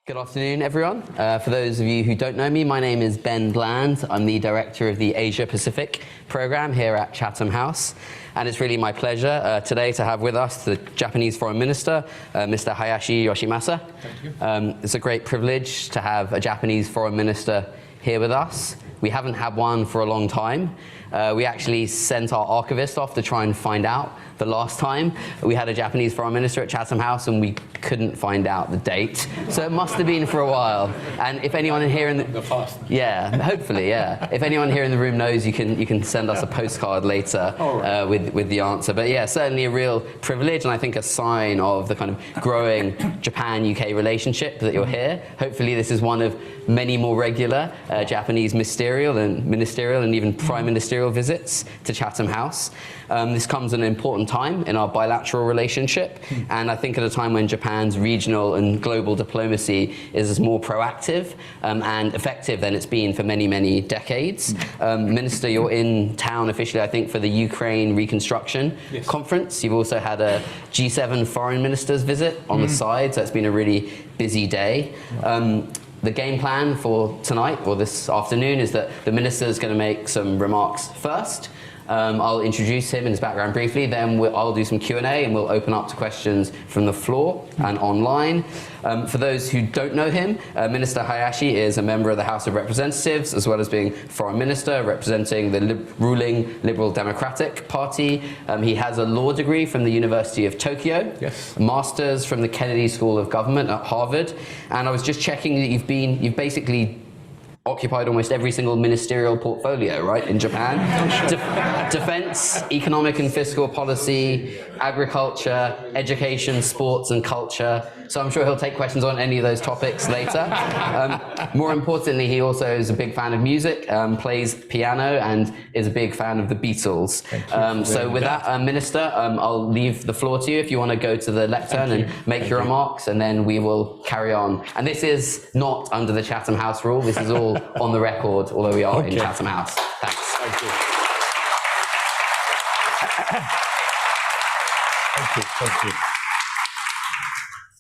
Good afternoon, everyone. For those of you who don't know me, my name is Ben Bland. I'm the director of the Asia-Pacific program here at Chatham House. And it's really my pleasure today to have with us the Japanese Foreign Minister, Mr. Hayashi Yoshimasa. Thank you. It's a great privilege to have a Japanese Foreign Minister here with us. We haven't had one for a long time. We actually sent our archivist off to try and find out the last time we had a Japanese Foreign Minister at Chatham House, and we couldn't find out the date. So it must have been for a while. And if anyone here in the past. Yeah, hopefully, yeah. If anyone here in the room knows, you can send us a postcard later with the answer. But yeah, certainly a real privilege, and I think a sign of the kind of growing Japan-UK relationship that you're here. Hopefully this is one of many more regular Japanese ministerial and even prime ministerial visits to Chatham House. This comes at an important time in our bilateral relationship, and I think at a time when Japan's regional and global diplomacy is more proactive and effective than it's been for many, many decades. Minister, you're in town officially, I think, for the Ukraine Reconstruction Conference. You've also had a G7 foreign ministers visit on the side, so it's been a really busy day. The game plan for tonight, or this afternoon, is that the minister is going to make some remarks first. I'll introduce him and his background briefly, then I'll do some Q&A and we'll open up to questions from the floor and online. For those who don't know him, Minister Hayashi is a member of the House of Representatives, as well as being Foreign Minister representing the ruling Liberal Democratic Party. He has a law degree from the University of Tokyo, a master's from the Kennedy School of Government at Harvard, and I was just checking that you've basically occupied almost every single ministerial portfolio, right, in Japan. Defense, economic and fiscal policy, agriculture, education, sports and culture. So I'm sure he'll take questions on any of those topics later. More importantly, he also is a big fan of music, plays piano, and is a big fan of the Beatles. So with that, Minister, I'll leave the floor to you if you want to go to the lectern and make your remarks, and then we will carry on. And this is not under the Chatham House rule. This is all on the record, although we are in Chatham House. Thanks. Thank you. Thank you.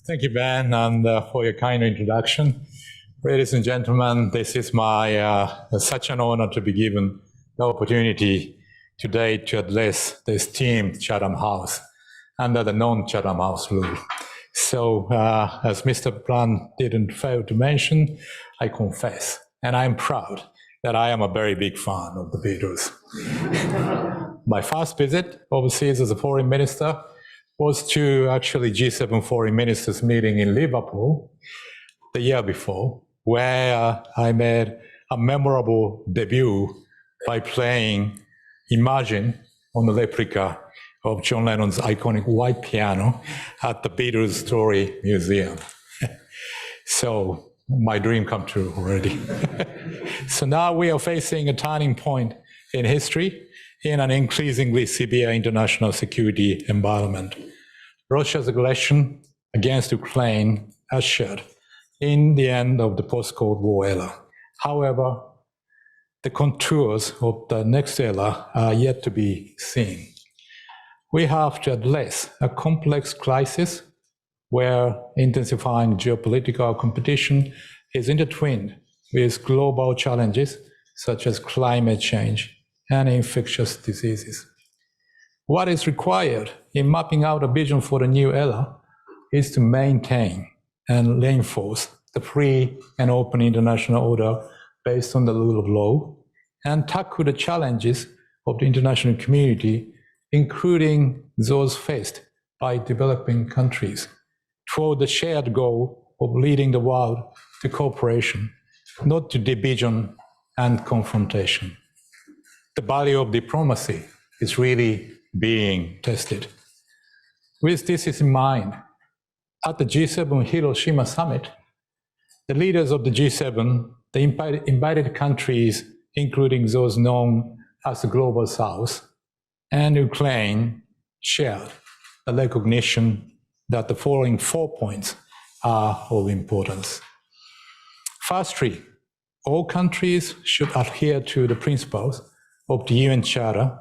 Thank you, Ben, and for your kind introduction. Ladies and gentlemen, this is such an honor to be given the opportunity today to address the esteemed Chatham House under the non-Chatham House rule. So, as Mr. Bland didn't fail to mention, I confess, and I'm proud that I am a very big fan of the Beatles. My first visit overseas as a foreign minister was to actually G7 foreign ministers meeting in Liverpool the year before, where I made a memorable debut by playing Imagine on the replica of John Lennon's iconic white piano at the Beatles Story Museum. So my dream come true already. So now we are facing a turning point in history in an increasingly severe international security environment. Russia's aggression against Ukraine ushered in the end of the post-Cold War era. However, the contours of the next era are yet to be seen. We have to address a complex crisis where intensifying geopolitical competition is intertwined with global challenges such as climate change and infectious diseases. What is required in mapping out a vision for the new era is to maintain and reinforce the free and open international order based on the rule of law and tackle the challenges of the international community, including those faced by developing countries, toward the shared goal of leading the world to cooperation, not to division and confrontation. The value of diplomacy is really being tested. With this in mind, at the G7 Hiroshima summit, the leaders of the G7, the invited countries, including those known as the Global South, and Ukraine, shared the recognition that the following 4 points are of importance. Firstly, all countries should adhere to the principles of the UN Charter,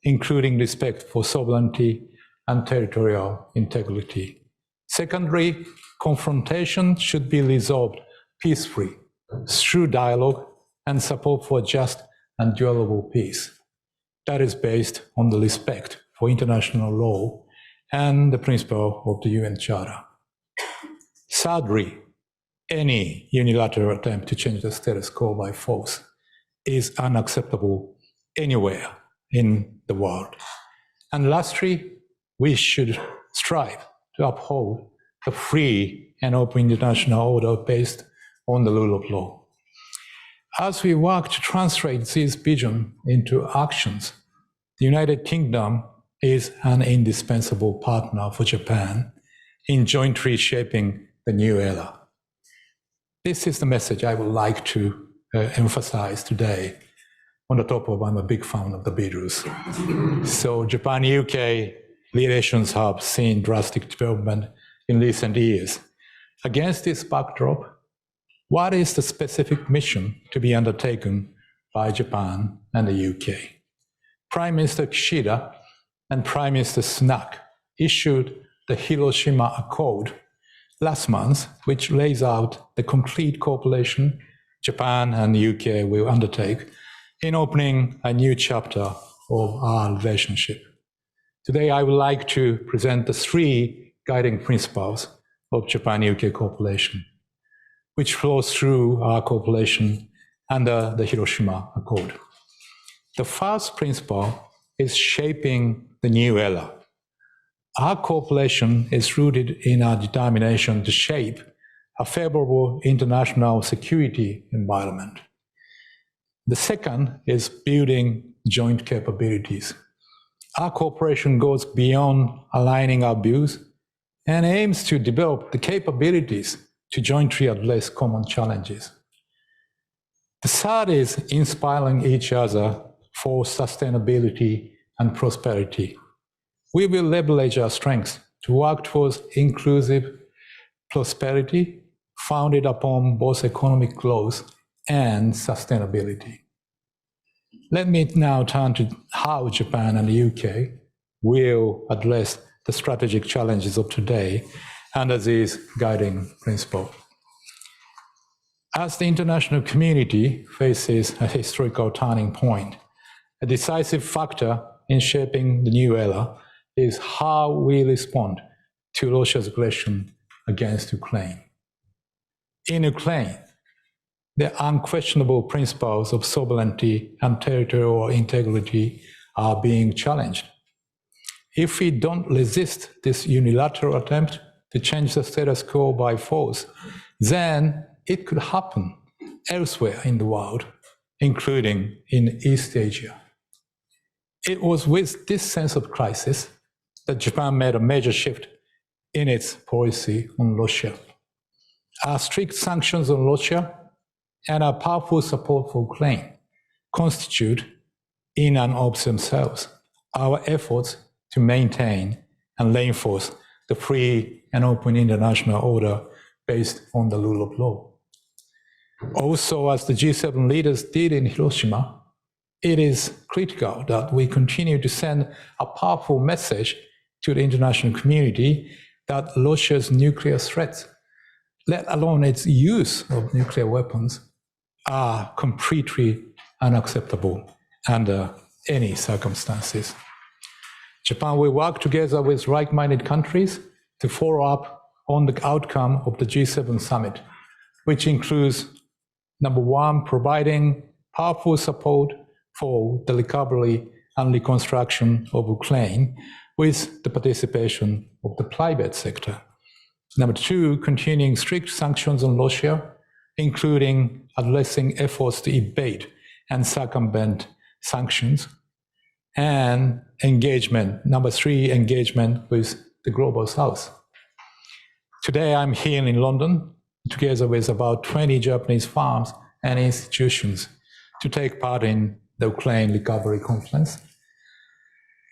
including respect for sovereignty and territorial integrity. Secondly, confrontation should be resolved peacefully through dialogue and support for just and durable peace. That is based on the respect for international law and the principle of the UN Charter. Thirdly, any unilateral attempt to change the status quo by force is unacceptable anywhere in the world. And lastly, we should strive to uphold a free and open international order based on the rule of law. As we work to translate this vision into actions, the United Kingdom is an indispensable partner for Japan in jointly shaping the new era. This is the message I would like to emphasize today. On the top of, I'm a big fan of the Beatles. So Japan-UK relations have seen drastic development in recent years. Against this backdrop, what is the specific mission to be undertaken by Japan and the UK? Prime Minister Kishida and Prime Minister Sunak issued the Hiroshima Accord last month, which lays out the concrete cooperation Japan and the UK will undertake in opening a new chapter of our relationship. Today, I would like to present the three guiding principles of Japan-UK cooperation, which flows through our cooperation under the Hiroshima Accord. The first principle is shaping the new era. Our cooperation is rooted in our determination to shape a favorable international security environment. The second is building joint capabilities. Our cooperation goes beyond aligning our views and aims to develop the capabilities to jointly address common challenges. The third is inspiring each other for sustainability and prosperity. We will leverage our strengths to work towards inclusive prosperity founded upon both economic growth and sustainability. Let me now turn to how Japan and the UK will address the strategic challenges of today under these guiding principles. As the international community faces a historical turning point, a decisive factor in shaping the new era is how we respond to Russia's aggression against Ukraine. In Ukraine, the unquestionable principles of sovereignty and territorial integrity are being challenged. If we don't resist this unilateral attempt to change the status quo by force, then it could happen elsewhere in the world, including in East Asia. It was with this sense of crisis that Japan made a major shift in its policy on Russia. Our strict sanctions on Russia and our powerful support for Ukraine constitute, in and of themselves, our efforts to maintain and reinforce the free and open international order based on the rule of law. Also, as the G7 leaders did in Hiroshima, it is critical that we continue to send a powerful message to the international community that Russia's nuclear threats, let alone its use of nuclear weapons, are completely unacceptable under any circumstances. Japan will work together with like-minded countries to follow up on the outcome of the G7 summit, which includes, number one, providing powerful support for the recovery and reconstruction of Ukraine with the participation of the private sector. Number two, continuing strict sanctions on Russia, including addressing efforts to evade and circumvent sanctions, and engagement. Number three, engagement with the global south. Today, I'm here in London, together with about 20 Japanese firms and institutions to take part in the Ukraine Recovery Conference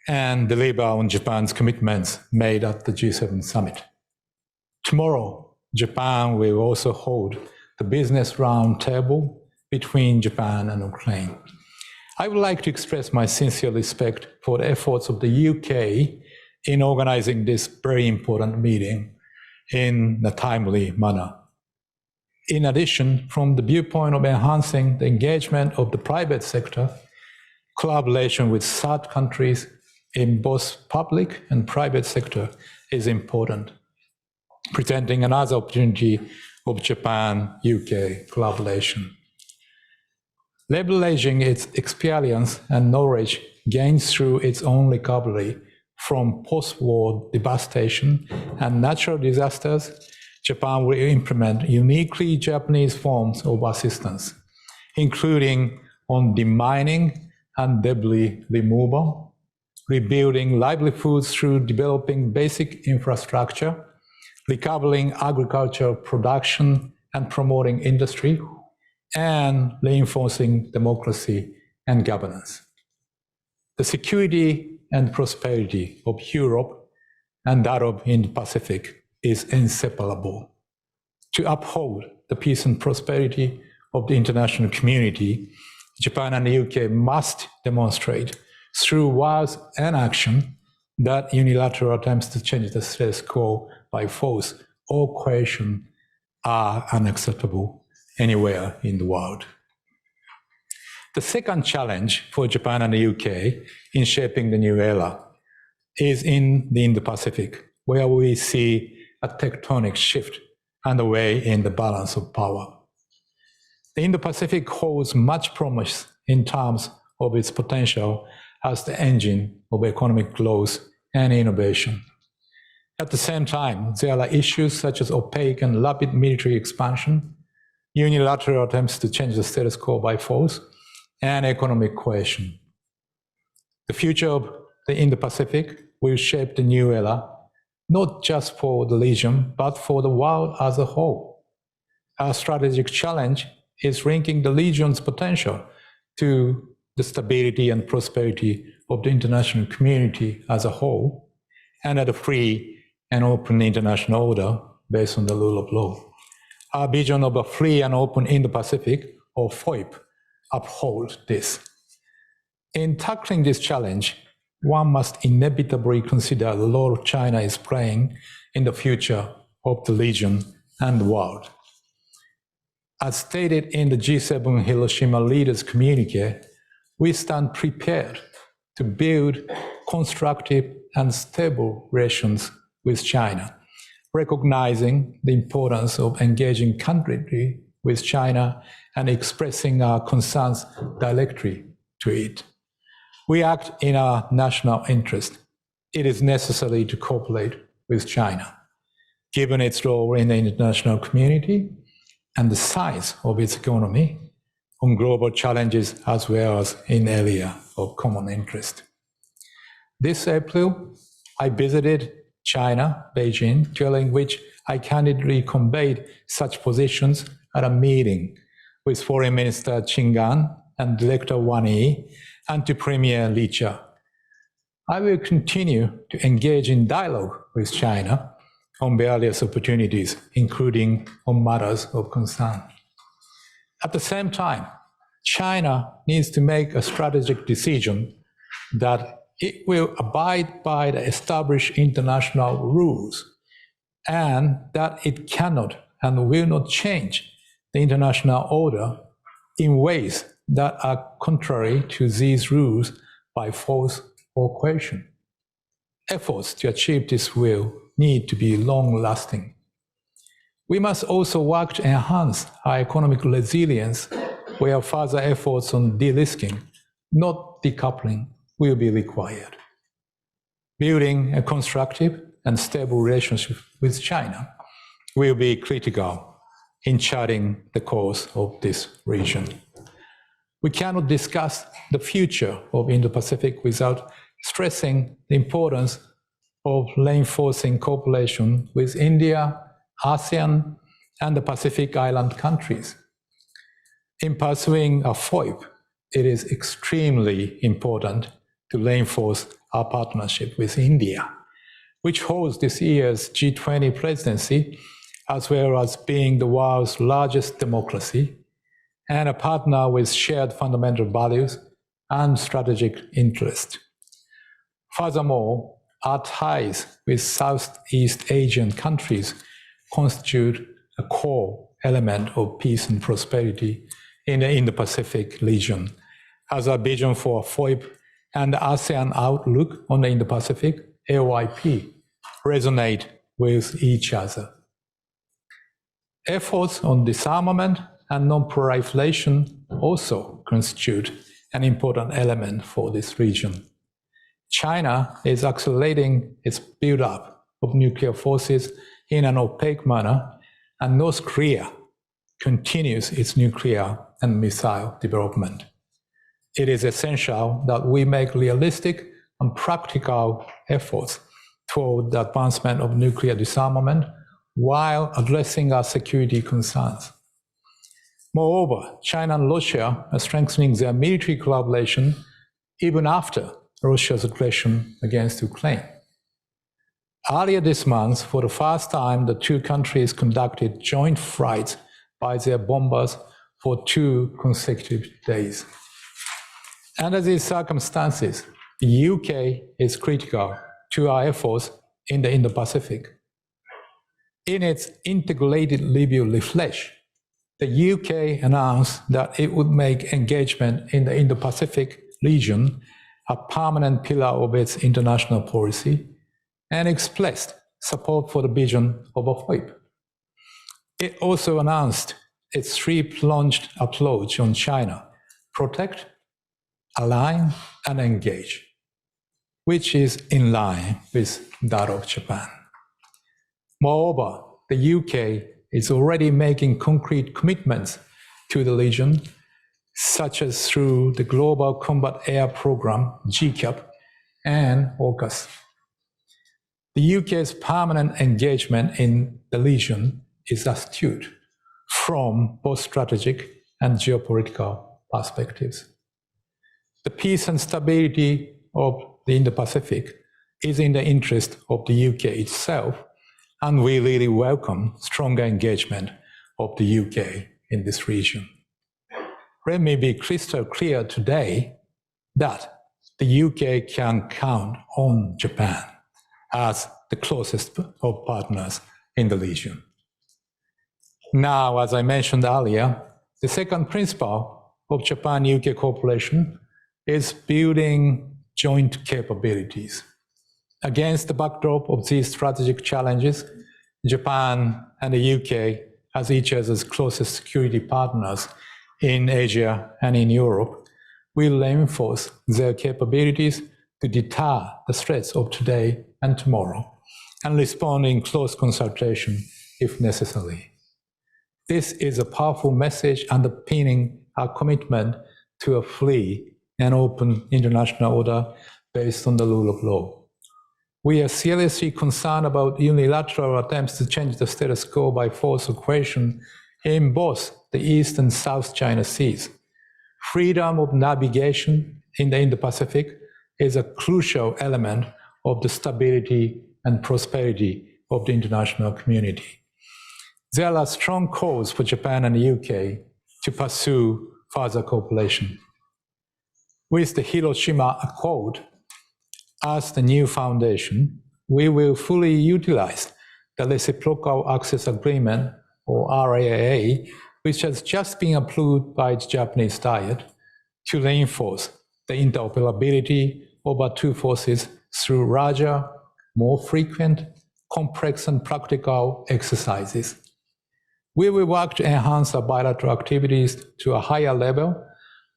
and deliver on Japan's commitments made at the G7 summit. Tomorrow, Japan will also hold the business roundtable between Japan and Ukraine. I would like to express my sincere respect for the efforts of the UK in organizing this very important meeting in a timely manner. In addition, from the viewpoint of enhancing the engagement of the private sector, collaboration with third countries in both public and private sector is important, presenting another opportunity of Japan-UK collaboration. Leveraging its experience and knowledge gained through its own recovery from post-war devastation and natural disasters, Japan will implement uniquely Japanese forms of assistance, including on demining and debris removal, rebuilding livelihoods through developing basic infrastructure, recovering agricultural production and promoting industry, and reinforcing democracy and governance. The security and prosperity of Europe and that of Indo-Pacific is inseparable. To uphold the peace and prosperity of the international community, Japan and the UK must demonstrate through words and action that unilateral attempts to change the status quo by force or coercion are unacceptable anywhere in the world. The second challenge for Japan and the UK in shaping the new era is in the Indo-Pacific, where we see a tectonic shift underway in the balance of power. The Indo-Pacific holds much promise in terms of its potential as the engine of economic growth and innovation. At the same time, there are issues such as opaque and rapid military expansion, unilateral attempts to change the status quo by force, and economic coercion. The future of the Indo-Pacific will shape the new era, not just for the region, but for the world as a whole. Our strategic challenge is linking the region's potential to the stability and prosperity of the international community as a whole, and at a free and open international order based on the rule of law. Our vision of a free and open Indo-Pacific, or FOIP, upholds this. In tackling this challenge, one must inevitably consider the role China is playing in the future of the region and the world. As stated in the G7 Hiroshima Leaders Communique, we stand prepared to build constructive and stable relations with China, recognizing the importance of engaging candidly with China and expressing our concerns directly to it. We act in our national interest. It is necessary to cooperate with China, given its role in the international community and the size of its economy on global challenges as well as in area of common interest. This April, I visited China, Beijing, during which I candidly conveyed such positions at a meeting with Foreign Minister Qin Gang and Director Wang Yi and to Premier Li Jia. I will continue to engage in dialogue with China on various opportunities, including on matters of concern. At the same time, China needs to make a strategic decision that it will abide by the established international rules and that it cannot and will not change the international order in ways that are contrary to these rules by force or coercion. Efforts to achieve this will need to be long-lasting. We must also work to enhance our economic resilience, where further efforts on de-risking, not decoupling, will be required. Building a constructive and stable relationship with China will be critical in charting the course of this region. We cannot discuss the future of Indo-Pacific without stressing the importance of reinforcing cooperation with India, ASEAN, and the Pacific Island countries. In pursuing a FOIP, it is extremely important to reinforce our partnership with India, which holds this year's G20 presidency, as well as being the world's largest democracy and a partner with shared fundamental values and strategic interest. Furthermore, our ties with Southeast Asian countries constitute a core element of peace and prosperity in the Indo-Pacific region. As a vision for FOIP and the ASEAN outlook on the Indo-Pacific, AOIP, resonate with each other. Efforts on disarmament and non-proliferation also constitute an important element for this region. China is accelerating its build-up of nuclear forces in an opaque manner, and North Korea continues its nuclear and missile development. It is essential that we make realistic and practical efforts toward the advancement of nuclear disarmament while addressing our security concerns. Moreover, China and Russia are strengthening their military collaboration even after Russia's aggression against Ukraine. Earlier this month, for the first time, the two countries conducted joint flights by their bombers for 2 consecutive days. Under these circumstances, the UK is critical to our efforts in the Indo-Pacific. In its integrated review refresh, the UK announced that it would make engagement in the Indo-Pacific region a permanent pillar of its international policy and expressed support for the vision of a FOIP. It also announced its three-pronged approach on China: protect, align, and engage, which is in line with that of Japan. Moreover, the UK is already making concrete commitments to the region, such as through the Global Combat Air Program, GCAP, and AUKUS. The UK's permanent engagement in the region is astute from both strategic and geopolitical perspectives. The peace and stability of the Indo-Pacific is in the interest of the UK itself, and we really welcome stronger engagement of the UK in this region. Let me be crystal clear today that the UK can count on Japan as the closest of partners in the region. Now, as I mentioned earlier, the second principle of Japan-UK cooperation is building joint capabilities. Against the backdrop of these strategic challenges, Japan and the UK, as each other's closest security partners in Asia and in Europe, will reinforce their capabilities to deter the threats of today and tomorrow, and respond in close consultation if necessary. This is a powerful message underpinning our commitment to a free and open international order based on the rule of law. We are seriously concerned about unilateral attempts to change the status quo by force or coercion in both the East and South China Seas. Freedom of navigation in the Indo-Pacific is a crucial element of the stability and prosperity of the international community. There are strong calls for Japan and the UK to pursue further cooperation. With the Hiroshima Accord as the new foundation, we will fully utilize the Reciprocal Access Agreement, or RAA, which has just been approved by the Japanese Diet, to reinforce the interoperability of our two forces through larger, more frequent, complex, and practical exercises. We will work to enhance our bilateral activities to a higher level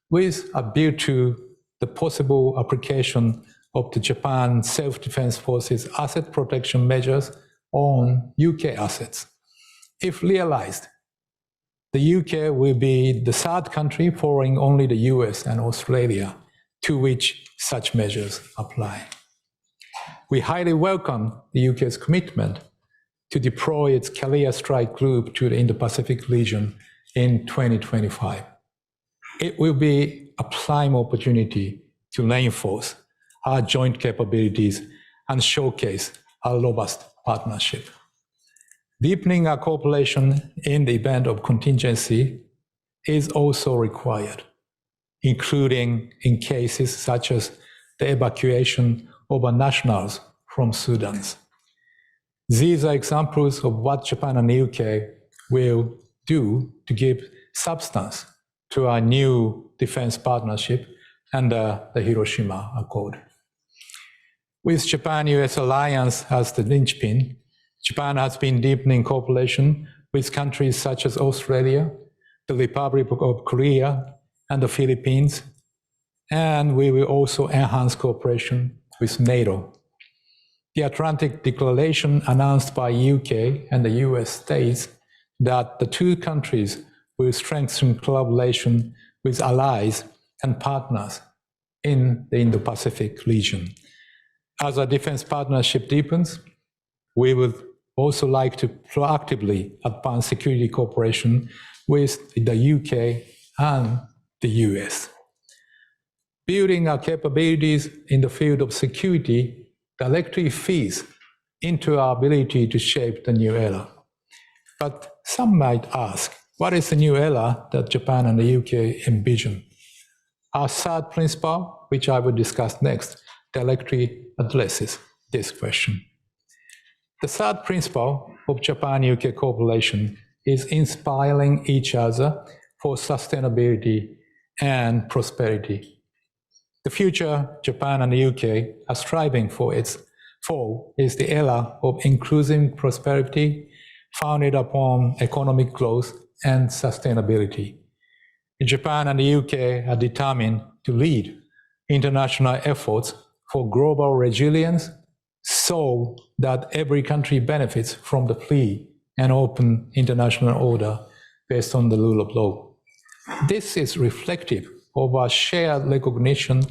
with a view to the possible application of the Japan Self-Defense Forces asset protection measures on UK assets. If realized, the UK will be the third country following only the US and Australia to which such measures apply. We highly welcome the UK's commitment to deploy its Carrier Strike Group to the Indo-Pacific region in 2025. It will be a prime opportunity to reinforce our joint capabilities and showcase our robust partnership. Deepening our cooperation in the event of contingency is also required, including in cases such as the evacuation of our nationals from Sudan. These are examples of what Japan and the UK will do to give substance to our new defense partnership under the Hiroshima Accord. With Japan-US alliance as the linchpin, Japan has been deepening cooperation with countries such as Australia, the Republic of Korea, and the Philippines, and we will also enhance cooperation with NATO. The Atlantic Declaration announced by UK and the US states that the two countries will strengthen collaboration with allies and partners in the Indo-Pacific region. As our defense partnership deepens, we would also like to proactively advance security cooperation with the UK and the US. Building our capabilities in the field of security directly feeds into our ability to shape the new era. But some might ask, what is the new era that Japan and the UK envision? Our third principle, which I will discuss next, directly addresses this question. The third principle of Japan-UK cooperation is inspiring each other for sustainability and prosperity. The future Japan and the UK are striving for is the era of inclusive prosperity founded upon economic growth and sustainability. Japan and the UK are determined to lead international efforts for global resilience so that every country benefits from the free and open international order based on the rule of law. This is reflective of our shared recognition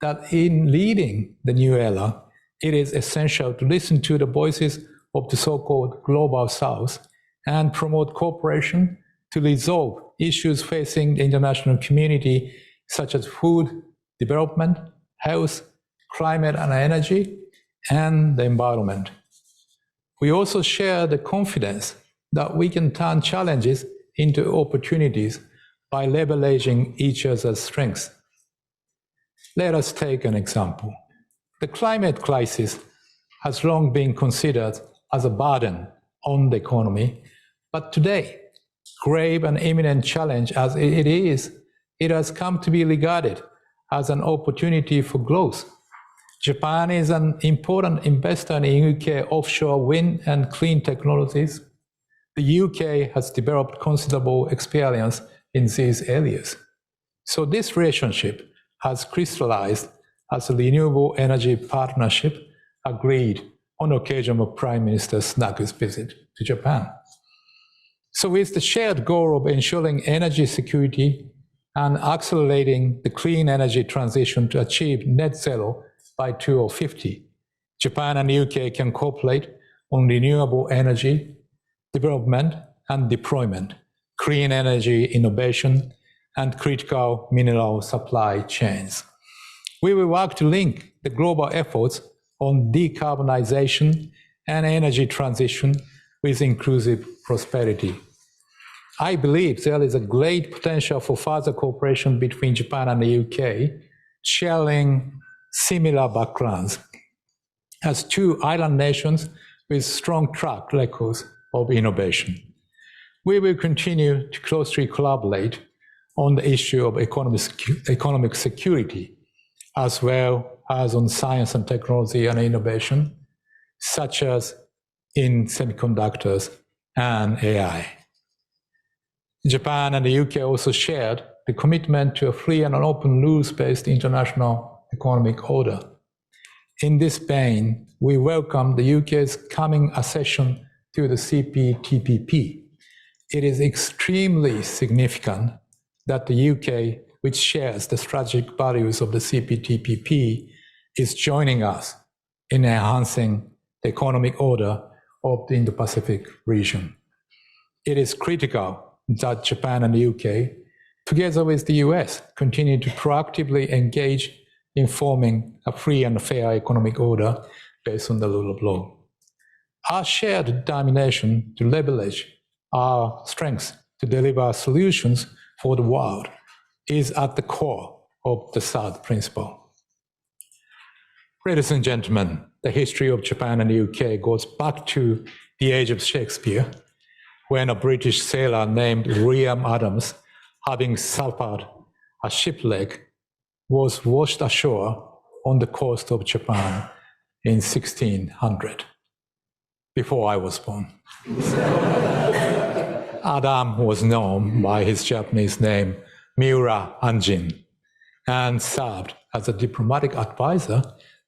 that in leading the new era, it is essential to listen to the voices of the so-called Global South and promote cooperation to resolve issues facing the international community, such as food, development, health, climate and energy, and the environment. We also share the confidence that we can turn challenges into opportunities by leveraging each other's strengths. Let us take an example. The climate crisis has long been considered as a burden on the economy, but today, grave and imminent challenge as it is, it has come to be regarded as an opportunity for growth. Japan is an important investor in UK offshore wind and clean technologies. The UK has developed considerable experience in these areas. So this relationship has crystallized as a renewable energy partnership agreed on occasion of Prime Minister Sunake's visit to Japan. So with the shared goal of ensuring energy security and accelerating the clean energy transition to achieve net zero by 2050, Japan and the UK can cooperate on renewable energy development and deployment, clean energy innovation, and critical mineral supply chains. We will work to link the global efforts on decarbonization and energy transition with inclusive prosperity. I believe there is a great potential for further cooperation between Japan and the UK, sharing similar backgrounds as two island nations with strong track records of innovation. We will continue to closely collaborate on the issue of economic security, as well as on science and technology and innovation, such as in semiconductors and AI. Japan and the UK also shared the commitment to a free and an open rules-based international economic order. In this vein, we welcome the UK's coming accession to the CPTPP. It is extremely significant that the UK, which shares the strategic values of the CPTPP, is joining us in enhancing the economic order of the Indo-Pacific region. It is critical that Japan and the UK, together with the US, continue to proactively engage in forming a free and fair economic order based on the rule of law. Our shared determination to leverage our strengths to deliver solutions for the world is at the core of the third principle. Ladies and gentlemen, the history of Japan and the UK goes back to the age of Shakespeare, when a British sailor named William Adams, having suffered a shipwreck, was washed ashore on the coast of Japan in 1600, before I was born. Adam was known by his Japanese name, Miura Anjin, and served as a diplomatic advisor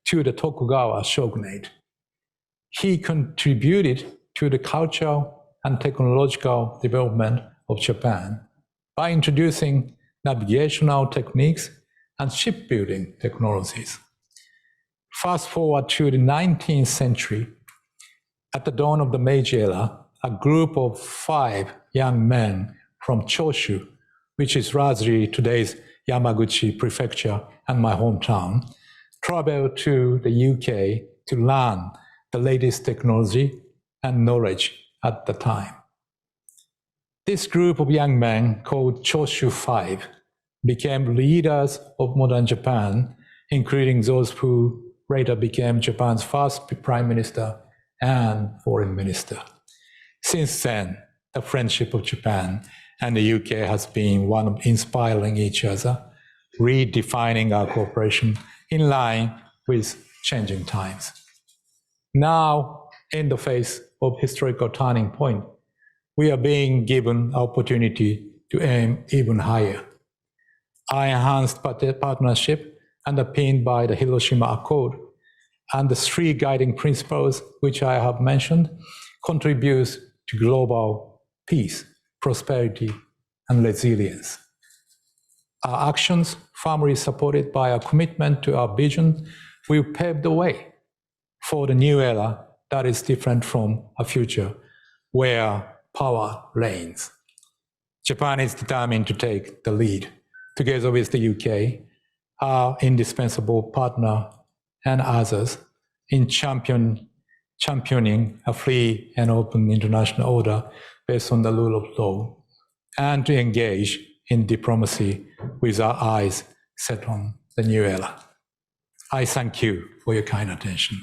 to the Tokugawa shogunate. He contributed to the cultural and technological development of Japan by introducing navigational techniques and shipbuilding technologies. Fast forward to the 19th century, at the dawn of the Meiji era, a group of 5 young men from Choshu, which is largely today's Yamaguchi prefecture and my hometown, traveled to the UK to learn the latest technology and knowledge at the time. This group of young men, called Choshu 5, became leaders of modern Japan, including those who later became Japan's first prime minister and foreign minister. Since then, the friendship of Japan and the UK has been one of inspiring each other, redefining our cooperation in line with changing times. Now, in the face of historical turning point, we are being given opportunity to aim even higher. Our enhanced partnership, underpinned by the Hiroshima Accord and the 3 guiding principles which I have mentioned, contributes to global peace, prosperity, and resilience. Our actions, firmly supported by our commitment to our vision, will pave the way for the new era that is different from a future where power reigns. Japan is determined to take the lead, together with the UK, our indispensable partner, and others, in championing a free and open international order based on the rule of law, and to engage in diplomacy with our eyes set on the new era. I thank you for your kind attention.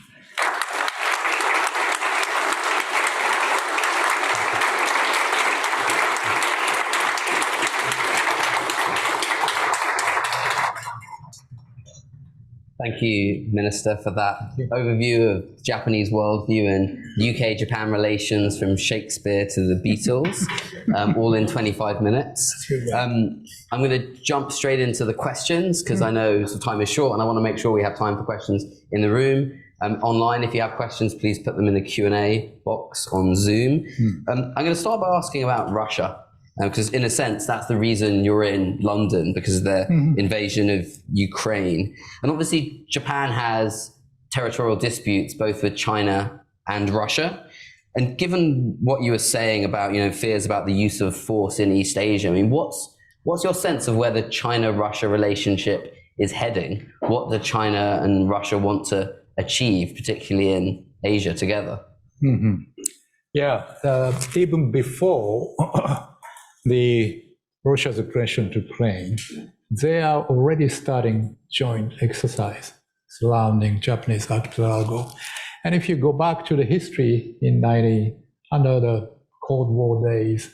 Thank you, Minister, for that overview of Japanese worldview and UK-Japan relations from Shakespeare to the Beatles, all in 25 minutes. I'm going to jump straight into the questions because I know time is short and I want to make sure we have time for questions in the room. Online, if you have questions, please put them in the Q&A box on Zoom. I'm going to start by asking about Russia. Because in a sense, that's the reason you're in London, because of the invasion of Ukraine. And obviously, Japan has territorial disputes both with China and Russia. And given what you were saying about, fears about the use of force in East Asia, I mean, what's your sense of where the China-Russia relationship is heading? What do China and Russia want to achieve, particularly in Asia together? Yeah, even before Russia's aggression to Ukraine, they are already starting joint exercise surrounding Japanese archipelago. And if you go back to the history under the Cold War days,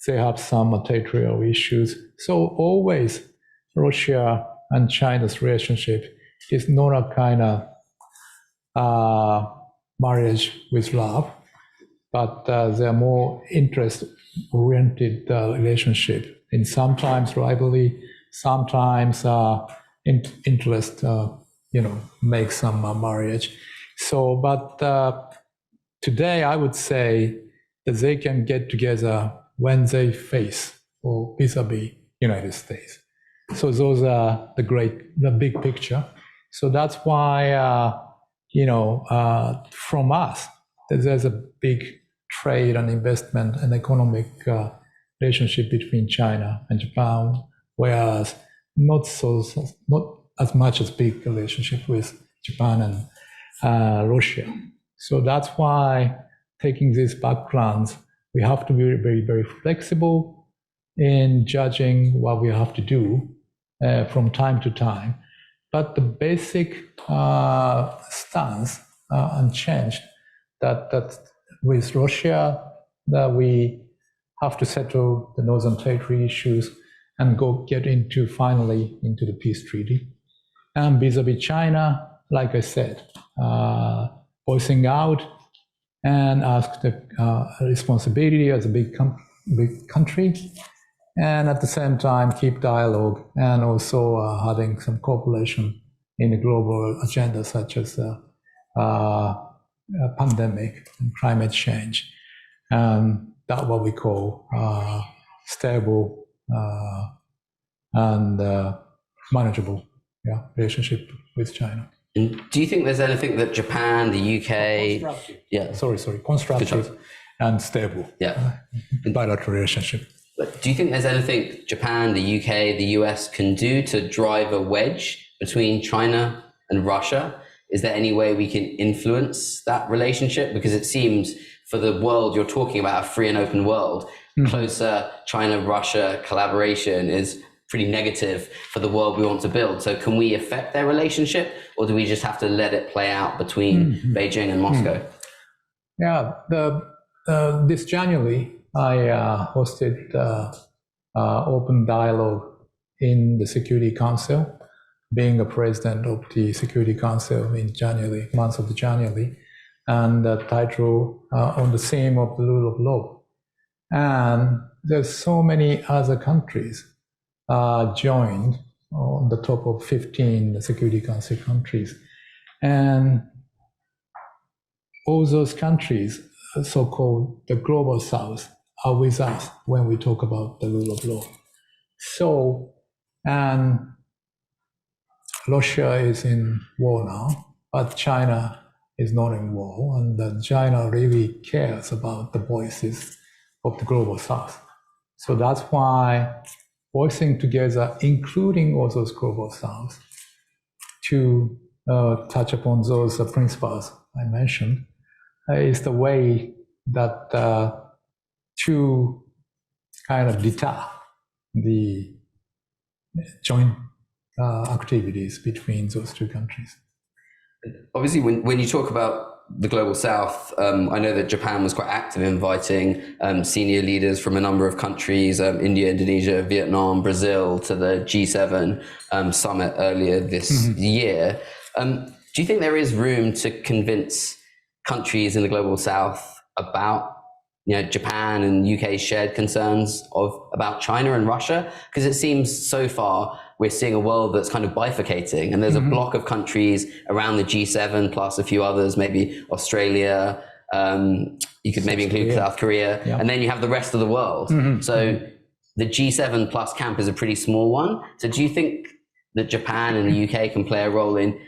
they have some territorial issues. So always Russia and China's relationship is not a kind of marriage with love, but they're more interest-oriented relationship. In sometimes rivalry, sometimes interest, make some marriage. So, but today I would say that they can get together when they face or vis-a-vis United States. So those are the big picture. So that's why, from us, there's a big trade and investment and economic relationship between China and Japan, whereas not as much as big relationship with Japan and Russia. So that's why, taking these backgrounds, we have to be very, very flexible in judging what we have to do from time to time. But the basic stance unchanged. That with Russia, that we have to settle the Northern Territory issues and get finally into the peace treaty. And vis-a-vis China, like I said, voicing out and ask the responsibility as a big country, and at the same time keep dialogue and also having some cooperation in the global agenda, such as pandemic and climate change, and that's what we call stable and manageable relationship with China. And do you think there's anything that Japan, the UK, constructive and stable, bilateral relationship. But do you think there's anything Japan, the UK, the US can do to drive a wedge between China and Russia? Is there any way we can influence that relationship? Because it seems for the world you're talking about, a free and open world, closer China-Russia collaboration is pretty negative for the world we want to build. So can we affect their relationship, or do we just have to let it play out between Beijing and Moscow? Yeah, this January, I hosted open dialogue in the Security Council, being a president of the Security Council in January, month of January, and the title on the theme of the rule of law. And there's so many other countries joined on the top of 15 Security Council countries. And all those countries, so-called the global south, are with us when we talk about the rule of law. So, and Russia is in war now, but China is not in war, and China really cares about the voices of the global south. So that's why voicing together, including all those global south, to touch upon those principles I mentioned, is the way that to kind of deter the joint activities between those two countries. Obviously, when you talk about the global south, I know that Japan was quite active in inviting senior leaders from a number of countries, India, Indonesia, Vietnam, Brazil, to the G7 summit earlier this year. Do you think there is room to convince countries in the global south about Japan and UK's shared concerns about China and Russia? Because it seems so far we're seeing a world that's kind of bifurcating, and there's a block of countries around the G7 plus a few others, maybe Australia, you could maybe include South Korea, and then you have the rest of the world. So the G7 plus camp is a pretty small one. So do you think that Japan and the UK can play a role in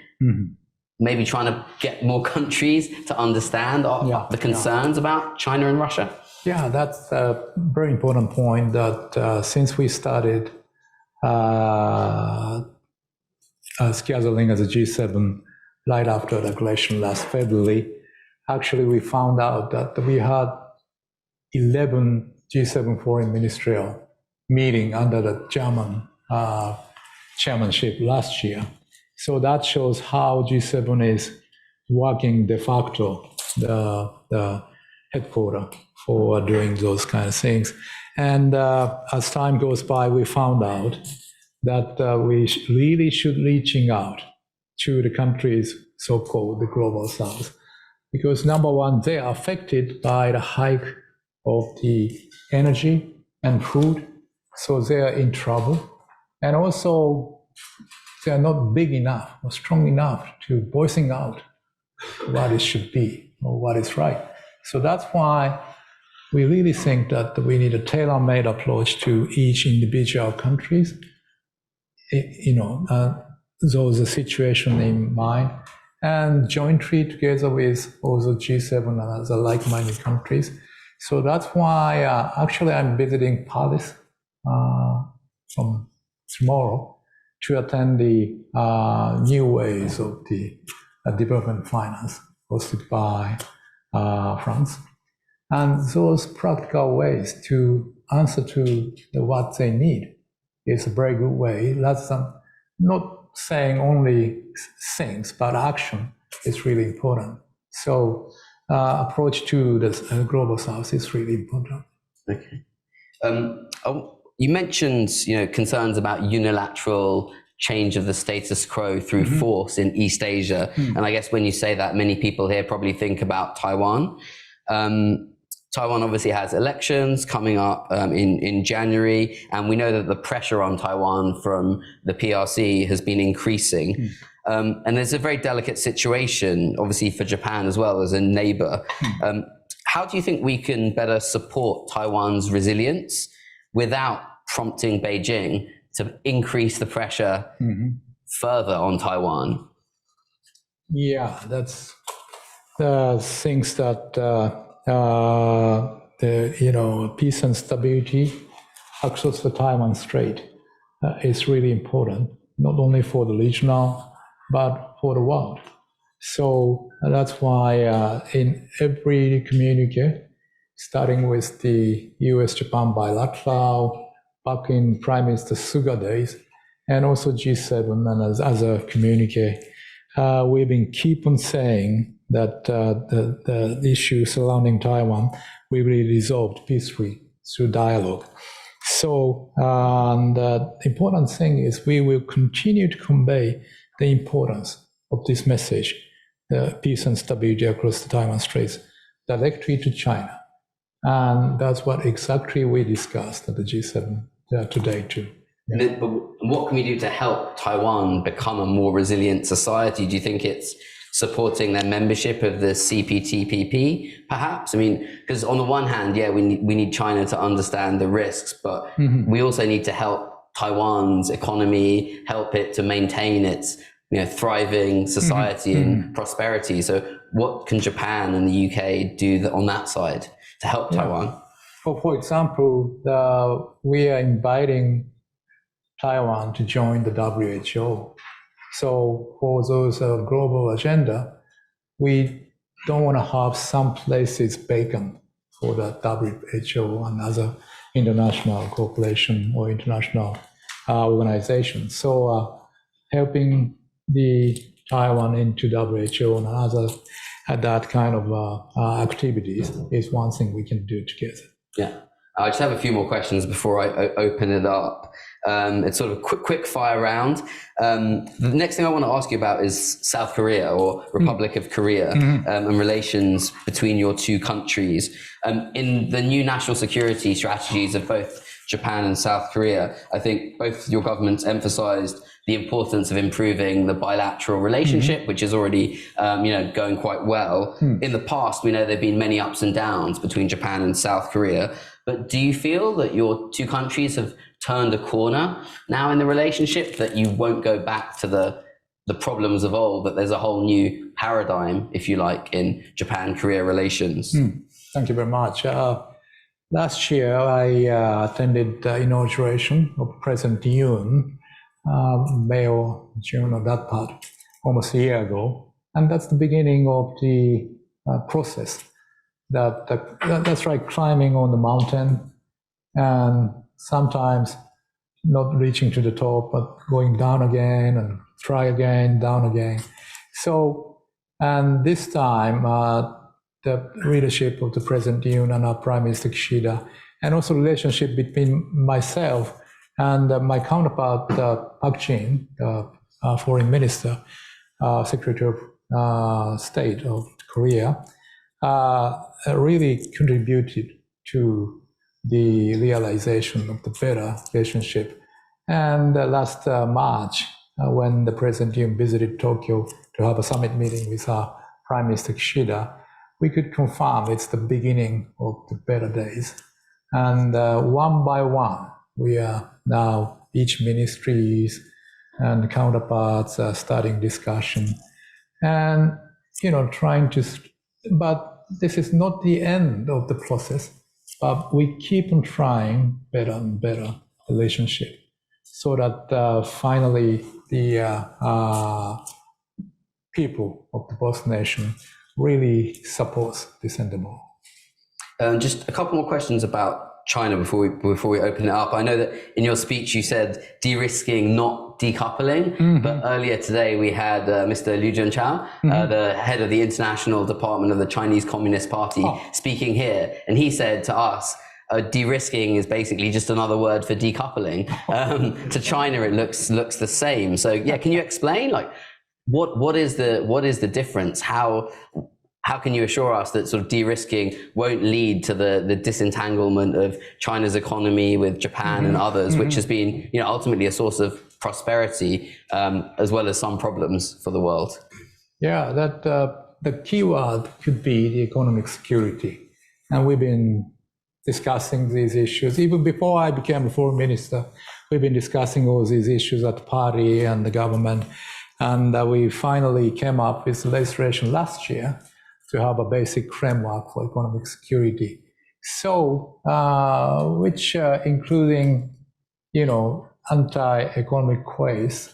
maybe trying to get more countries to understand the concerns about China and Russia? Yeah, that's a very important point, that since we started as gathering as a G7 right after the aggression last February, actually we found out that we had 11 G7 foreign ministerial meeting under the German chairmanship last year. So that shows how G7 is working de facto, the headquarters for doing those kind of things. And as time goes by, we found out that we really should reaching out to the countries, so-called the global south, because number one, they are affected by the hike of the energy and food, so they are in trouble. And also, they are not big enough or strong enough to voicing out what it should be or what is right. So that's why we really think that we need a tailor-made approach to each individual countries, those situation in mind, and jointly together with also G7 and other like-minded countries. So that's why actually I'm visiting Paris from tomorrow to attend the new ways of the development finance hosted by France. And those practical ways to answer to what they need is a very good way, rather than not saying only things, but action is really important. So approach to the global south is really important. Okay. You mentioned, concerns about unilateral change of the status quo through force in East Asia. And I guess when you say that, many people here probably think about Taiwan. Taiwan obviously has elections coming up in January, and we know that the pressure on Taiwan from the PRC has been increasing. And there's a very delicate situation, obviously, for Japan as well as a neighbor. How do you think we can better support Taiwan's resilience without prompting Beijing to increase the pressure further on Taiwan? Yeah, that's the things that peace and stability across the Taiwan Strait is really important, not only for the regional, but for the world. So that's why in every communique, starting with the US-Japan bilateral, back in Prime Minister Suga days, and also G7 and as other communique, we've been keep on saying that the issue surrounding Taiwan will be resolved peacefully through dialogue. So the important thing is we will continue to convey the importance of this message, peace and stability across the Taiwan Straits, directly to China. And that's what exactly we discussed at the G7 today too. Yeah. But what can we do to help Taiwan become a more resilient society? Do you think it's supporting their membership of the CPTPP, perhaps? I mean, because on the one hand, yeah, we need China to understand the risks, but we also need to help Taiwan's economy, help it to maintain its thriving society and prosperity. So what can Japan and the UK do on that side to help Taiwan? For example, we are inviting Taiwan to join the WHO. So for those global agenda, we don't want to have some places vacant for the WHO and other international corporation or international organization. So helping the Taiwan into WHO and other that kind of activities is one thing we can do together. Yeah, I just have a few more questions before I open it up. It's sort of quick fire round. The next thing I want to ask you about is South Korea or Republic of Korea and relations between your two countries. In the new national security strategies of both Japan and South Korea, I think both your governments emphasized the importance of improving the bilateral relationship, which is already going quite well. In the past, we know there have been many ups and downs between Japan and South Korea. But do you feel that your two countries have turned a corner now in the relationship, that you won't go back to the problems of old, that there's a whole new paradigm, if you like, in Japan-Korea relations? Thank you very much. Last year, I attended the inauguration of President Yoon, May or June or that part, almost a year ago. And that's the beginning of the process. That's like climbing on the mountain and sometimes not reaching to the top, but going down again and try again, down again. So, and this time, the leadership of the President Yoon and our Prime Minister Kishida, and also relationship between myself and my counterpart, Park Jin, Foreign Minister, Secretary of State of Korea, really contributed to the realization of the better relationship. And last March, when the President Yoon visited Tokyo to have a summit meeting with our Prime Minister Kishida, we could confirm it's the beginning of the better days. And one by one, we are now, each ministries and counterparts are starting discussion and, trying to, but this is not the end of the process, but we keep on trying better and better relationship so that finally the people of the both nations really supports this endeavor. Just a couple more questions about China before we open it up. I know that in your speech you said de-risking, not decoupling. But earlier today we had Mr. Liu Junchao, the head of the International Department of the Chinese Communist Party, speaking here, and he said to us, de-risking is basically just another word for decoupling. To China, it looks the same. So yeah, can you explain, like, what is the difference? How can you assure us that sort of de-risking won't lead to the disentanglement of China's economy with Japan and others, which has been, you know, ultimately a source of prosperity as well as some problems for the world? Yeah, that the key word could be the economic security, and we've been discussing these issues even before I became a foreign minister. We've been discussing all these issues at the party and the government, and we finally came up with legislation last year to have a basic framework for economic security. So, which including, you know, anti-economic ways,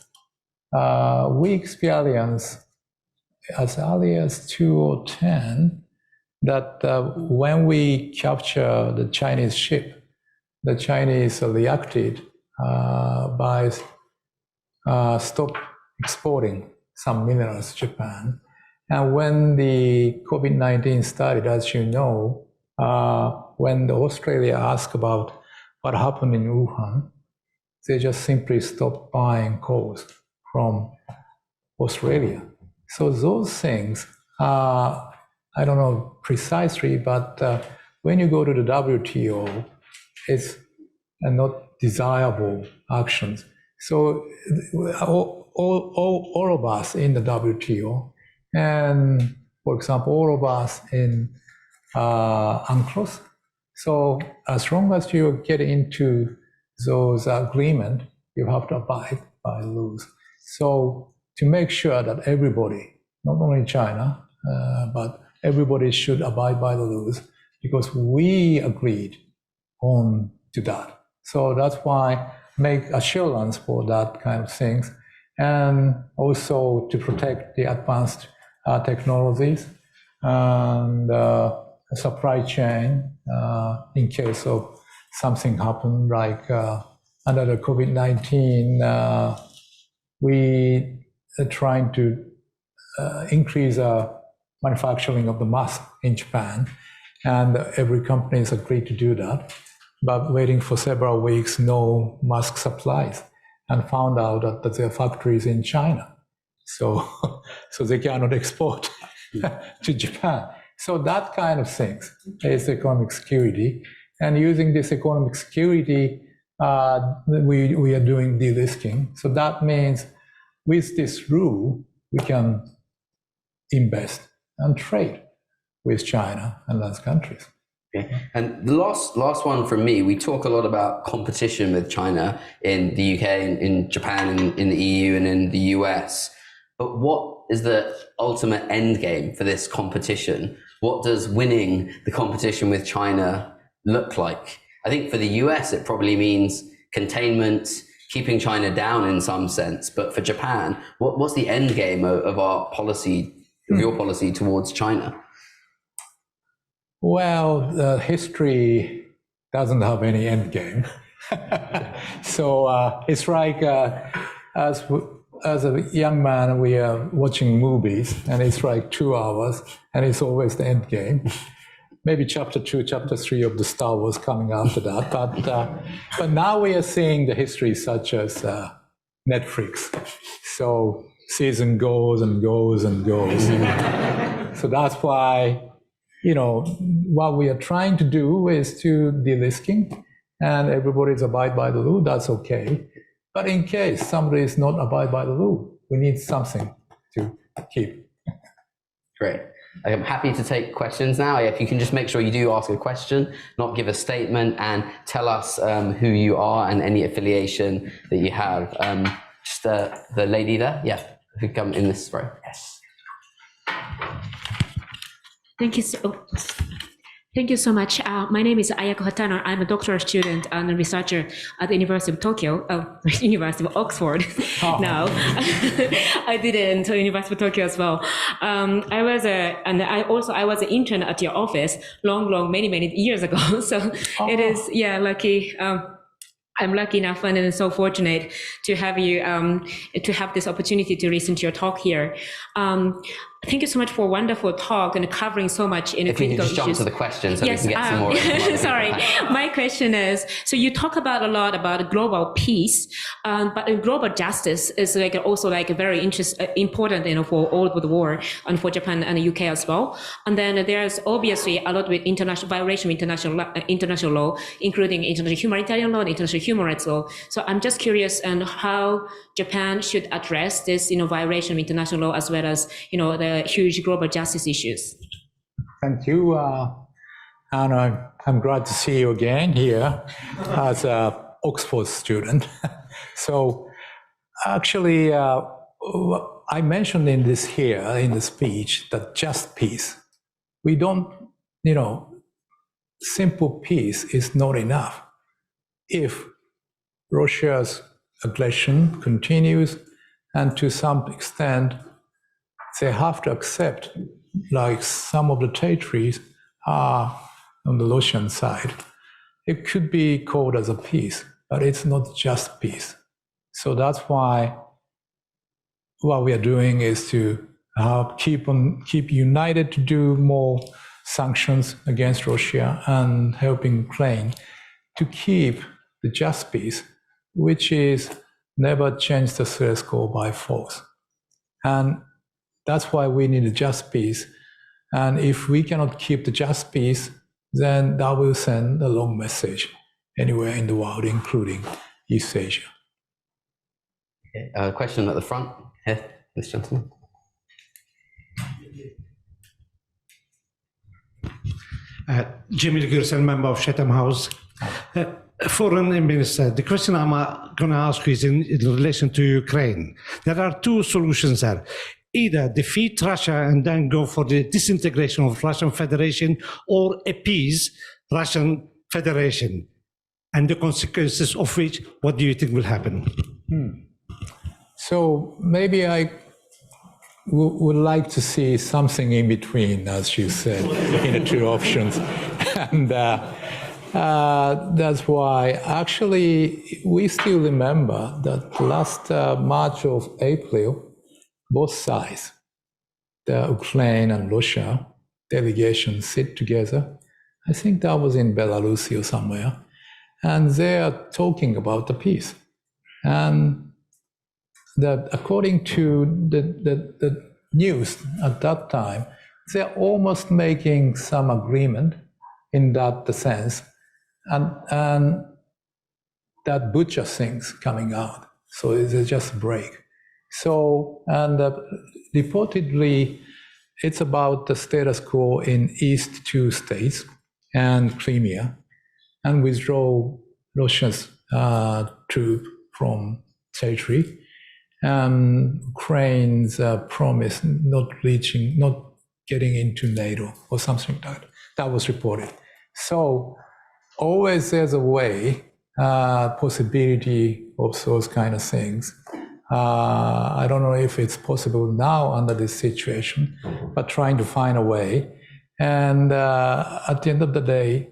we experienced as early as 2010 that when we capture the Chinese ship, the Chinese reacted by stop exporting some minerals to Japan. And when the COVID-19 started, as you know, when Australia asked about what happened in Wuhan, they just simply stopped buying coals from Australia. So those things, I don't know precisely, but when you go to the WTO, it's not desirable actions. So all of us in the WTO, and for example, all of us in UNCLOS. So as long as you get into those agreements, you have to abide by the rules. So to make sure that everybody, not only China, but everybody should abide by the rules, because we agreed on to that. So that's why make assurance for that kind of things, and also to protect the advanced technologies and supply chain in case of something happen, like under the COVID-19, we are trying to increase manufacturing of the mask in Japan, and every company has agreed to do that, but waiting for several weeks, no mask supplies, and found out that their factories in China. So they cannot export to Japan. So that kind of things is economic security. And using this economic security, we are doing de-risking. So that means with this rule, we can invest and trade with China and those countries. Okay. And the last one from me, we talk a lot about competition with China in the UK, in Japan, in the EU, and in the US. But what is the ultimate end game for this competition? What does winning the competition with China look like? I think for the US, it probably means containment, keeping China down in some sense. But for Japan, what's the end game of our policy, of your policy towards China? Well, history doesn't have any end game. So it's like as a young man, we are watching movies, and it's like 2 hours, and it's always the end game. Maybe chapter 2, chapter 3 of the Star Wars coming after that. But now we are seeing the history such as Netflix. So season goes and goes and goes. So that's why, you know, what we are trying to do is to de-risking, and everybody's abide by the rule, that's okay. But in case somebody is not abide by the rule, we need something to keep. Great. I'm happy to take questions now. If you can just make sure you do ask a question, not give a statement, and tell us who you are and any affiliation that you have. Just the lady there, yeah, who come in this row. Yes. Thank you so Thank you so much. My name is Ayako Hatano. I'm a doctoral student and a researcher at the University of Tokyo, University of Oxford now. I did it at the University of Tokyo as well. I was an intern at your office many years ago. So it is, lucky. I'm lucky enough and so fortunate to have you, to have this opportunity to listen to your talk here. Thank you so much for a wonderful talk and covering so much in critical issues. If you just jump to the question so yes, we can get some more. Sorry, my question is, so you talk about a lot about global peace, but global justice is also very important, for all of the war and for Japan and the UK as well. And then there's obviously a lot with international violation of international law, including international humanitarian law and international human rights law. So I'm just curious on how Japan should address this, violation of international law as well as, the huge global justice issues. Thank you. And I'm glad to see you again here as an Oxford student. So actually, I mentioned in the speech that just peace. We don't, simple peace is not enough. If Russia's aggression continues, and to some extent, they have to accept, like some of the territories are on the Russian side. It could be called as a peace, but it's not just peace. So that's why what we are doing is to keep united to do more sanctions against Russia and helping Ukraine to keep the just peace, which is never change the status quo by force. And that's why we need a just peace. And if we cannot keep the just peace, then that will send a long message anywhere in the world, including East Asia. Okay. Question at the front here, this gentleman. Jimmy Gerson, member of Chatham House. Foreign Minister, the question I'm going to ask you is in relation to Ukraine. There are two solutions there. Either defeat Russia and then go for the disintegration of Russian Federation, or appease Russian Federation. And the consequences of which, what do you think will happen? So maybe I would like to see something in between, as you said, in the two options. And that's why actually we still remember that last March of April, both sides, the Ukraine and Russia delegations sit together. I think that was in Belarus or somewhere. And they are talking about the peace. And that according to the news at that time, they're almost making some agreement in that sense. And that butcher things coming out. So it's just a break. So, and reportedly, it's about the status quo in East two states and Crimea, and withdraw Russia's troops from territory, and Ukraine's promise not getting into NATO or something like that. That was reported. So always there's a way, possibility of those kind of things. I don't know if it's possible now under this situation, but trying to find a way. And at the end of the day,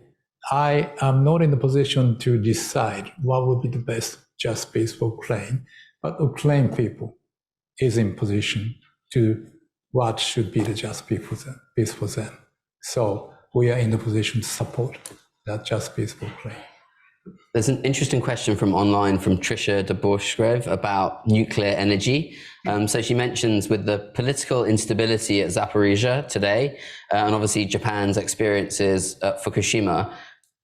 I am not in the position to decide what would be the best just peace for Ukraine, but Ukraine people is in position to what should be the just peace for them. So we are in the position to support that just peace for Ukraine. There's an interesting question from online from Trisha Deborshev about nuclear energy. So she mentions with the political instability at Zaporizhzhia today, and obviously Japan's experiences at Fukushima,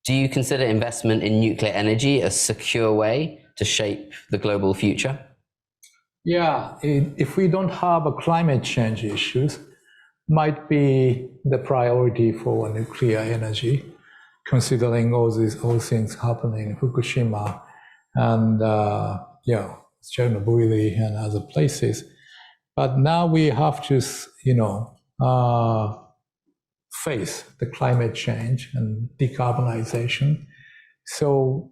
do you consider investment in nuclear energy a secure way to shape the global future? Yeah, if we don't have a climate change issues, might be the priority for nuclear energy, considering all things happening in Fukushima and Chernobyl and other places. But now we have to, face the climate change and decarbonization. So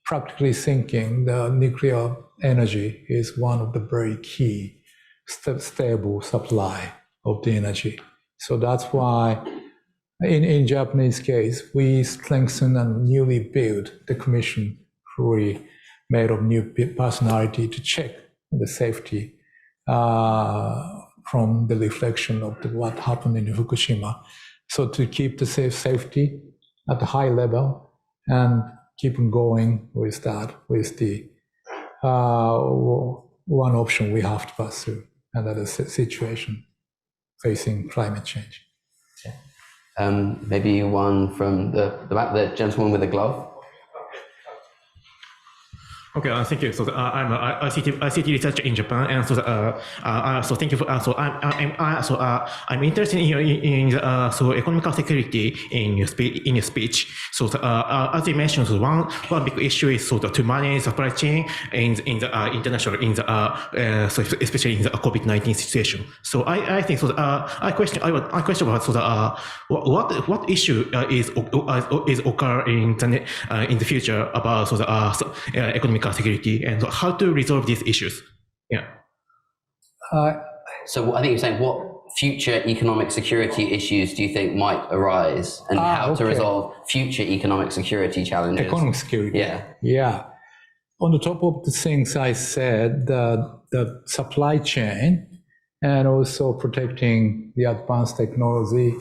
practically thinking, the nuclear energy is one of the very key stable supply of the energy. So that's why in Japanese case, we strengthen and newly build the commission fully made of new personality to check the safety from the reflection of what happened in Fukushima. So to keep the safety at a high level and keep on going with that, with the one option we have to pursue, and that is the situation facing climate change. Maybe one from the back, the gentleman with the glove. Okay, thank you. So I'm a ICT researcher in Japan, and so thank you for. I'm interested in economic security in your speech. So as you mentioned, one big issue is to manage supply chain in the international so especially in the COVID-19 situation. So I think I question about what issue is occurring in the future about economic security and how to resolve these issues. Yeah. So I think you're saying what future economic security issues do you think might arise, and how to resolve future economic security challenges? Economic security. Yeah. Yeah. On the top of the things I said, the supply chain and also protecting the advanced technology.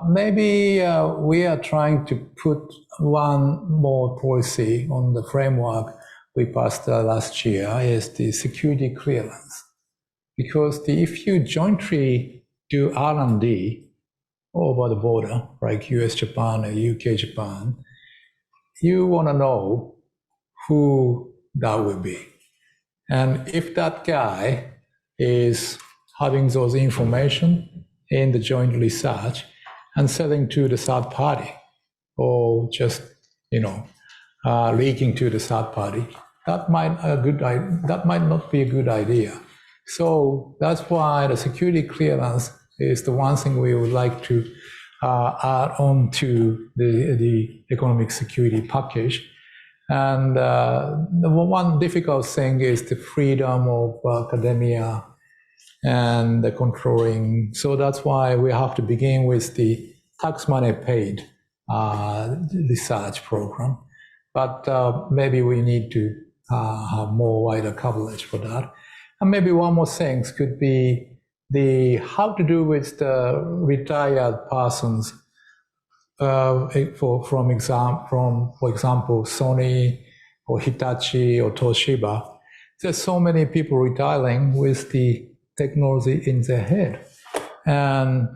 Maybe we are trying to put one more policy on the framework we passed last year is the security clearance. Because if you jointly do R&D over the border, like US, Japan, and UK, Japan, you want to know who that will be. And if that guy is having those information in the joint research and selling to the third party, or just leaking to the third party, that might not be a good idea. So that's why the security clearance is the one thing we would like to add on to the economic security package. And the one difficult thing is the freedom of academia and the controlling. So that's why we have to begin with the tax money paid research program. But maybe we need to have more wider coverage for that. And maybe one more thing could be the how to do with the retired persons. For example, Sony or Hitachi or Toshiba. There's so many people retiring with the technology in their head. And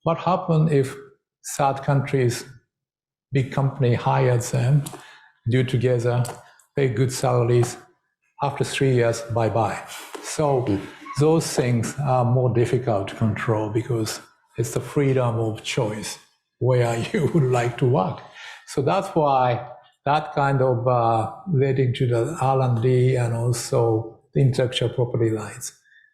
what happens if third countries, big company hires them, do together, pay good salaries, after 3 years, bye-bye. So those things are more difficult to control because it's the freedom of choice where you would like to work. So that's why that kind of relating to the R&D and also the intellectual property rights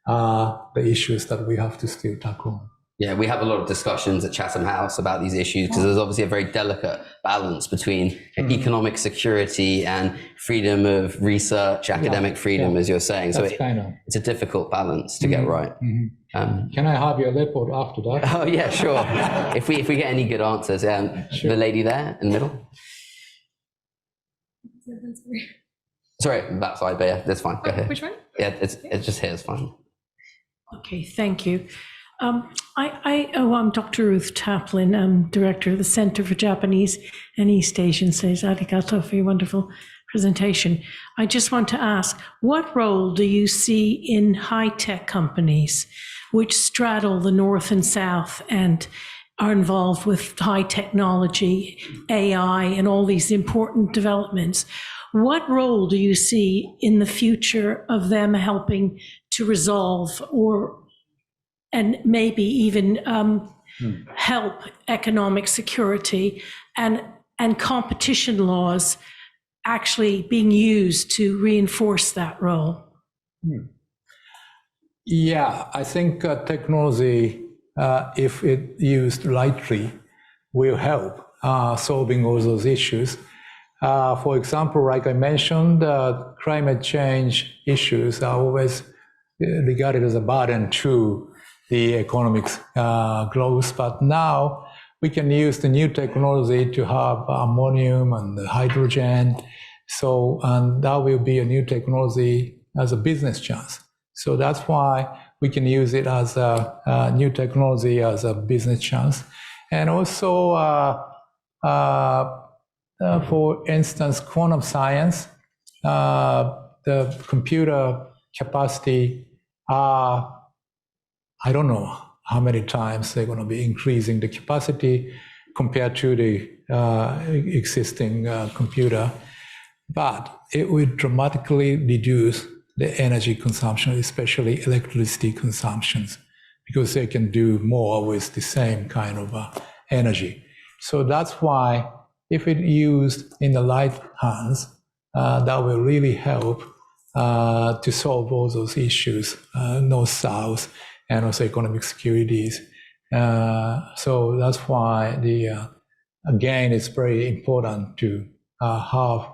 are the issues that we have to still tackle. Yeah, we have a lot of discussions at Chatham House about these issues because there's obviously a very delicate balance between economic security and freedom of research, academic freedom, as you're saying. So it's a difficult balance to get right. Can I have your report after that? Oh yeah, sure. if we get any good answers, sure. The lady there in the middle. Sorry, that side, but yeah, that's fine. Go ahead. Which one? Yeah, it's just here. It's fine. Okay, thank you. I'm Dr. Ruth Taplin. I'm director of the Center for Japanese and East Asian Studies. Arigato for your wonderful presentation. I just want to ask, what role do you see in high-tech companies which straddle the North and South and are involved with high technology, AI, and all these important developments? What role do you see in the future of them helping to resolve and maybe even help economic security and competition laws actually being used to reinforce that role? Yeah, I think technology if it used lightly, will help solving all those issues. For example, like I mentioned, climate change issues are always regarded as a burden to the economic growth, but now we can use the new technology to have ammonium and hydrogen. So, and that will be a new technology as a business chance. So that's why we can use it as a new technology as a business chance. And also, for instance, quantum science, the computer capacity are, I don't know how many times they're going to be increasing the capacity compared to the existing computer, but it would dramatically reduce the energy consumption, especially electricity consumptions, because they can do more with the same kind of energy. So that's why if it used in the right hands, that will really help to solve all those issues, north-south, and also economic securities. So that's why again, it's very important to have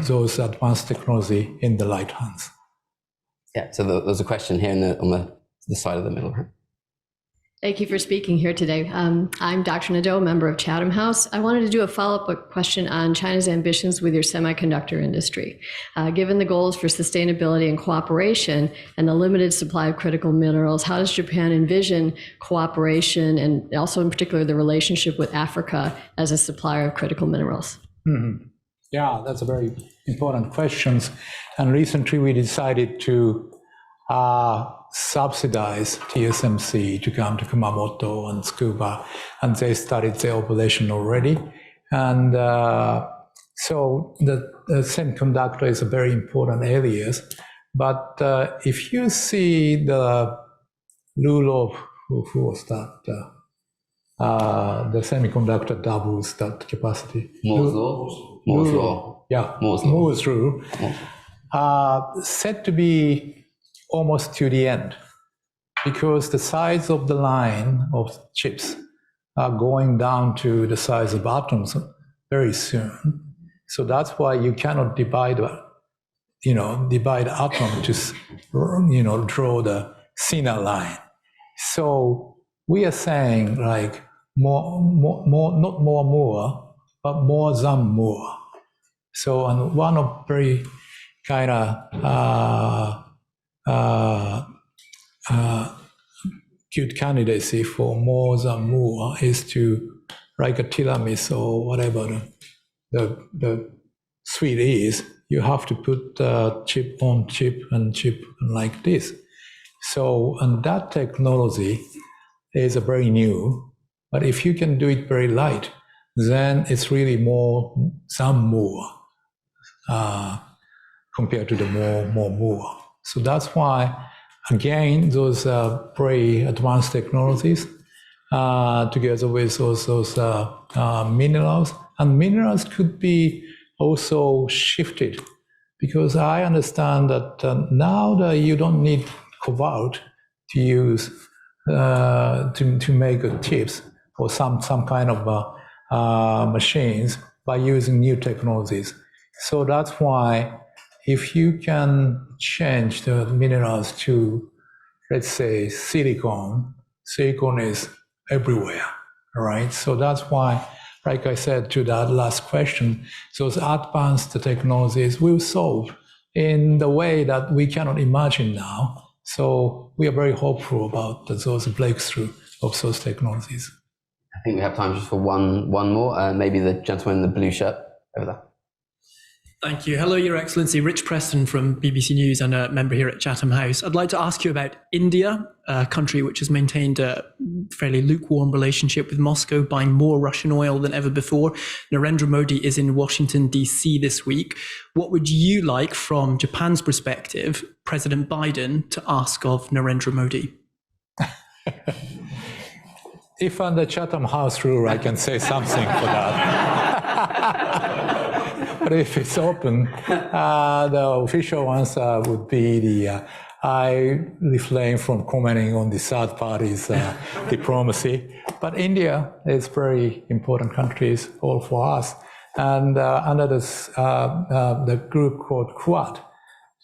those advanced technology in the right hands. Yeah, so there's a question here on the side of the middle. Thank you for speaking here today. I'm Dr. Nadeau, a member of Chatham House. I wanted to do a follow-up question on China's ambitions with your semiconductor industry. Given the goals for sustainability and cooperation and the limited supply of critical minerals, how does Japan envision cooperation and also in particular the relationship with Africa as a supplier of critical minerals? Mm-hmm. Yeah, that's a very important question. And recently we decided to subsidize TSMC to come to Kumamoto and Tsukuba, and they started their operation already. And so the semiconductor is a very important area. But if you see the rule of, who was that? The semiconductor doubles that capacity. Moore's law? Moore's law. Yeah, Moore's law. rule. Said to be almost to the end, because the size of the line of chips are going down to the size of atoms very soon. So that's why you cannot divide atom to, draw the thinner line. So we are saying like more, not more, but more than more. So, and one of very kind of good candidacy for more than more is to, like a tiramisu or whatever the sweet is, you have to put chip on chip and chip like this. So, and that technology is a very new, but if you can do it very light, then it's really more than more compared to the more. So that's why, again, those very advanced technologies together with those minerals, and minerals could be also shifted, because I understand that now that you don't need cobalt to use to make chips or some kind of machines by using new technologies. So that's why if you can change the minerals to, let's say, silicon is everywhere, right? So that's why, like I said to that last question, those advanced technologies will solve in the way that we cannot imagine now. So we are very hopeful about those breakthrough of those technologies. I think we have time just for one more. Maybe the gentleman in the blue shirt over there. Thank you. Hello, Your Excellency. Rich Preston from BBC News and a member here at Chatham House. I'd like to ask you about India, a country which has maintained a fairly lukewarm relationship with Moscow, buying more Russian oil than ever before. Narendra Modi is in Washington, D.C. this week. What would you like, from Japan's perspective, President Biden to ask of Narendra Modi? If under Chatham House rule, I can say something for that. But if it's open, the official answer would be I refrain from commenting on the third party's diplomacy. But India is very important countries all for us. And under this, the group called Quad,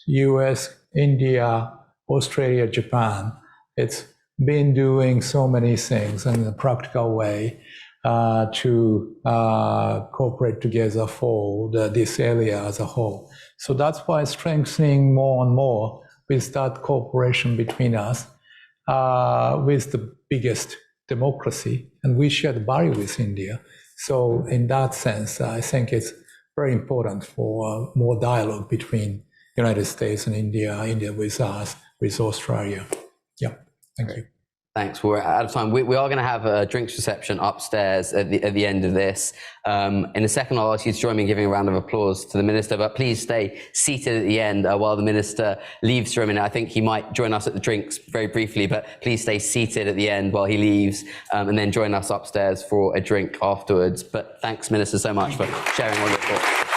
US, India, Australia, Japan, it's been doing so many things in a practical way to cooperate together for this area as a whole. So that's why strengthening more and more with that cooperation between us, with the biggest democracy, and we share the value with India. So in that sense, I think it's very important for more dialogue between United States and India, India with us, with Australia. Yeah, thank you. Thanks. We're out of time. We are going to have a drinks reception upstairs at the end of this. In a second, I'll ask you to join me in giving a round of applause to the Minister, but please stay seated at the end while the Minister leaves for a minute. I think he might join us at the drinks very briefly, but please stay seated at the end while he leaves, and then join us upstairs for a drink afterwards. But thanks, Minister, so much for sharing all your thoughts.